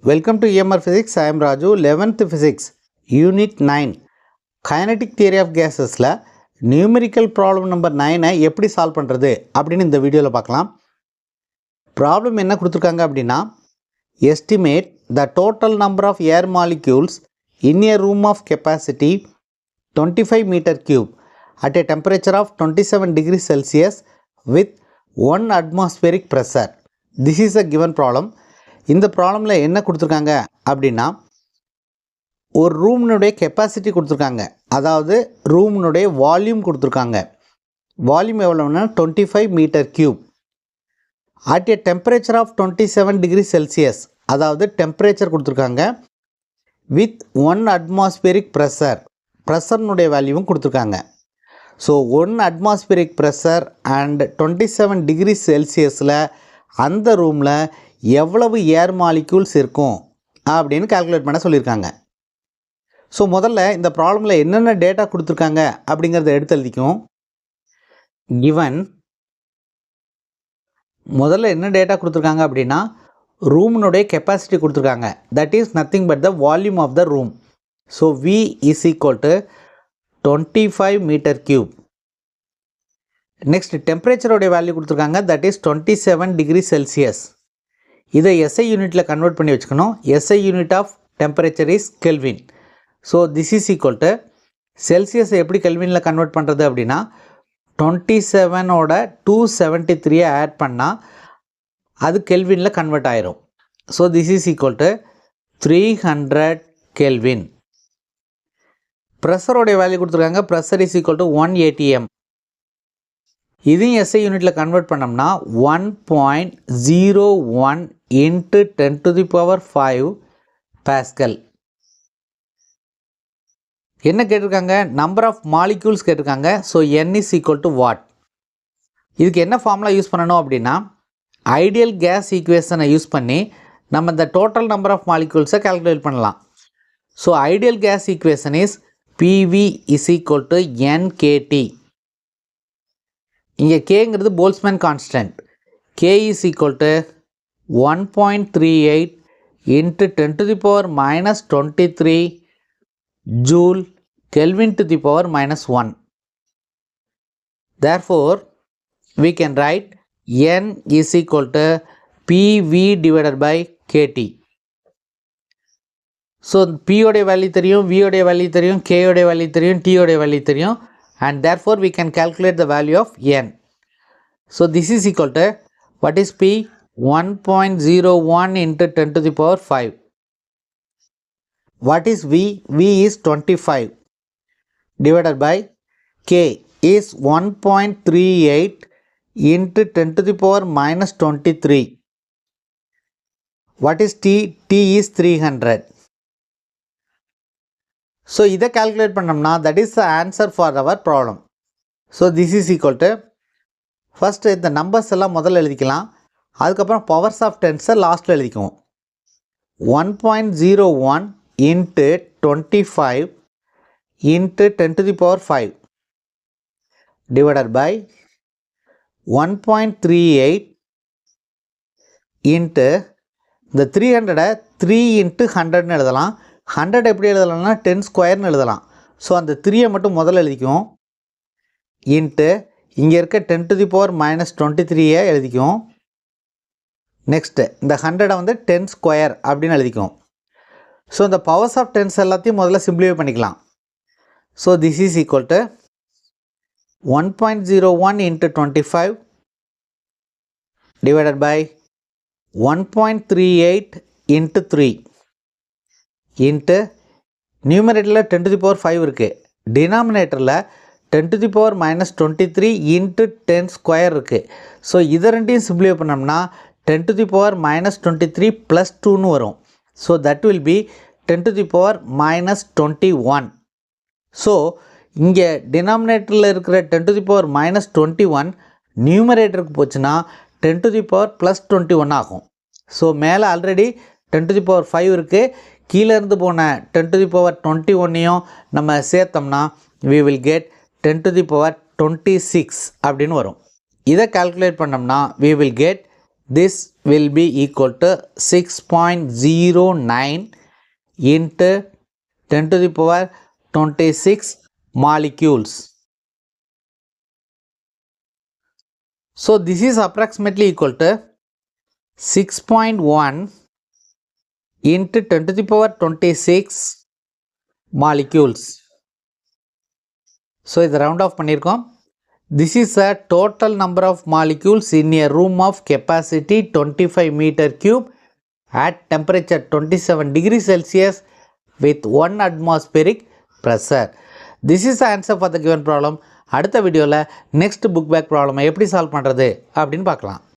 Welcome to EMR Physics. I am Raju. 11th Physics, Unit 9, Kinetic Theory of Gases la numerical problem number 9 எப்படி solve பண்ணுறது அப்படின்னு இந்த வீடியோவில் பார்க்கலாம். Problem என்ன கொடுத்துருக்காங்க அப்படின்னா, estimate the total number of air molecules in a room of capacity 25 meter cube at a temperature of 27 degrees Celsius with 1 atmospheric pressure. This is a given problem. இந்த ப்ராப்ளமில் என்ன கொடுத்துருக்காங்க அப்படின்னா, ஒரு ரூம்னுடைய கெப்பாசிட்டி கொடுத்துருக்காங்க, அதாவது ரூம்னுடைய வால்யூம் கொடுத்துருக்காங்க. வால்யூம் எவ்வளோன்னா 25 metre cube at a temperature of 27 degree Celsius, அதாவது டெம்பரேச்சர் கொடுத்துருக்காங்க. வித் 1 அட்மாஸ்பியரிக் ப்ரெஷர்னுடைய வேல்யூவும் கொடுத்துருக்காங்க. So 1 atmospheric pressure and 27 degree செல்சியஸில் அந்த ரூமில் எவ்வளவு ஏர் மாலிக்யூல்ஸ் இருக்கும் அப்படின்னு கால்குலேட் பண்ண சொல்லியிருக்காங்க. ஸோ முதல்ல இந்த ப்ராப்ளமில் என்னென்ன டேட்டா கொடுத்துருக்காங்க அப்படிங்கிறத எடுத்து எழுதிக்கும். கிவன் முதல்ல என்ன டேட்டா கொடுத்துருக்காங்க அப்படின்னா, ரூம்னுடைய கெப்பாசிட்டி கொடுத்துருக்காங்க. That is nothing but the volume of the room. So V is equal to 25 metre cube. Next டெம்பரேச்சரோடைய வேல்யூ கொடுத்துருக்காங்க. That is 27 degree Celsius. இதை SI யூனிட்டில் கன்வெர்ட் பண்ணி வச்சுக்கணும். SI unit of temperature is Kelvin. So this is equal to செல்சியஸை எப்படி கெல்வினில் convert பண்ணுறது அப்படின்னா, 27ஓட 273 ஆட் பண்ணால் அது கெல்வினில் கன்வெர்ட் ஆயிரும். So this is equal to 300 Kelvin. ப்ரெஷரோடைய வேல்யூ கொடுத்துருக்காங்க. Pressure is equal to 1 atm. இதையும் SI யூனிட்டில் கன்வெர்ட் பண்ணோம்னா 1.01 into 10 to the power 5 pascal. என்ன கேட்டிருக்காங்க? நம்பர் ஆஃப் மாலிக்யூல்ஸ் கேட்டிருக்காங்க. So N is equal to what. இதுக்கு என்ன ஃபார்முலா யூஸ் பண்ணணும் அப்படின்னா, ஐடியல் கேஸ் ஈக்குவேஷனை யூஸ் பண்ணி நம்ம இந்த டோட்டல் நம்பர் ஆஃப் மாலிக்யூல்ஸை கால்குலேட் பண்ணலாம். So ideal gas equation is PV is equal to NKT. இங்கே கேங்கிறது Boltzmann constant. K is equal to 1.38 into 10 to the power minus 23 joule Kelvin to the power minus 1. Therefore, we can write N is equal to PV divided by KT. So, P உடைய value தெரியும், V உடைய value தெரியும், K உடைய value தெரியும், T உடைய value தெரியும், and therefore we can calculate the value of N. So, this is equal to, what is P? 1.01 into 10 to the power 5. What is V? V is 25 divided by K is 1.38 into 10 to the power minus 23. What is T? T is 300. So, இதை calculate பண்ணோம்னா that is the answer for our problem. So, this is equal to, first இந்த numbers எல்லாம் முதல்ல எழுதிக்கலாம். அதுக்கப்புறம் powers of டென்ஸை லாஸ்ட்டில் எழுதிக்குவோம். 1.01 into 25 into 10 to the power 5 divided by 1.38 into இந்த 300 3 into 100ன்னு எழுதலாம். 100 எப்படி எழுதலாம்னா 10 ஸ்கொயர்னு எழுதலாம். ஸோ அந்த 3ஐ மட்டும் முதல்ல எழுதிக்குவோம். இன்ட்டு இங்கே இருக்க 10 to the power minus 23ஐ எழுதிக்குவோம். நெக்ஸ்ட்டு இந்த 100ஐ வந்து 10 ஸ்கொயர் அப்படின்னு எழுதிக்குவோம். ஸோ இந்த பவர்ஸ் ஆஃப் டென்ஸ் எல்லாத்தையும் முதல்ல சிம்பிளிஃபை பண்ணிக்கலாம். So this is equal to 1.01 into 25 divided by 1.38 into 3 into நியூமரேட்டரில் 10 to the power 5 இருக்குது, டினாமினேட்டரில் 10 to the power minus 23 into 10 square இருக்குது. ஸோ இதை ரெண்டையும் சிம்பிளிஃபை பண்ணோம்னா 10 to the power minus 23 plus 2ன்னு வரும். So that will be 10 to the power minus 21. So இங்கே டினாமினேட்டரில் இருக்கிற 10 to the power minus 21 நியூமரேட்டருக்கு போச்சுன்னா 10 to the power plus 21 ஆகும். ஸோ மேலே ஆல்ரெடி 10 to the power 5 இருக்குது. கீழே இருந்து போன 10 to the power 21ஐயும் நம்ம சேர்த்தோம்னா we will get 10 to the power 26 அப்படின்னு வரும். இதை கால்குலேட் பண்ணோம்னா we will get this will be equal to 6.09 into 10 to the power 26 molecules. So this is approximately equal to 6.1 into 10 to the power 26 molecules. So இது round off பண்ணியிருக்கோம். This is a total number of molecules in a room of capacity 25 meter cube at temperature 27 degrees Celsius with 1 atmospheric pressure. This is the answer for the given problem. அடுத்த வீடியோவில் next book back problem எப்படி solve பண்ணுறது அப்படின்னு பார்க்கலாம்.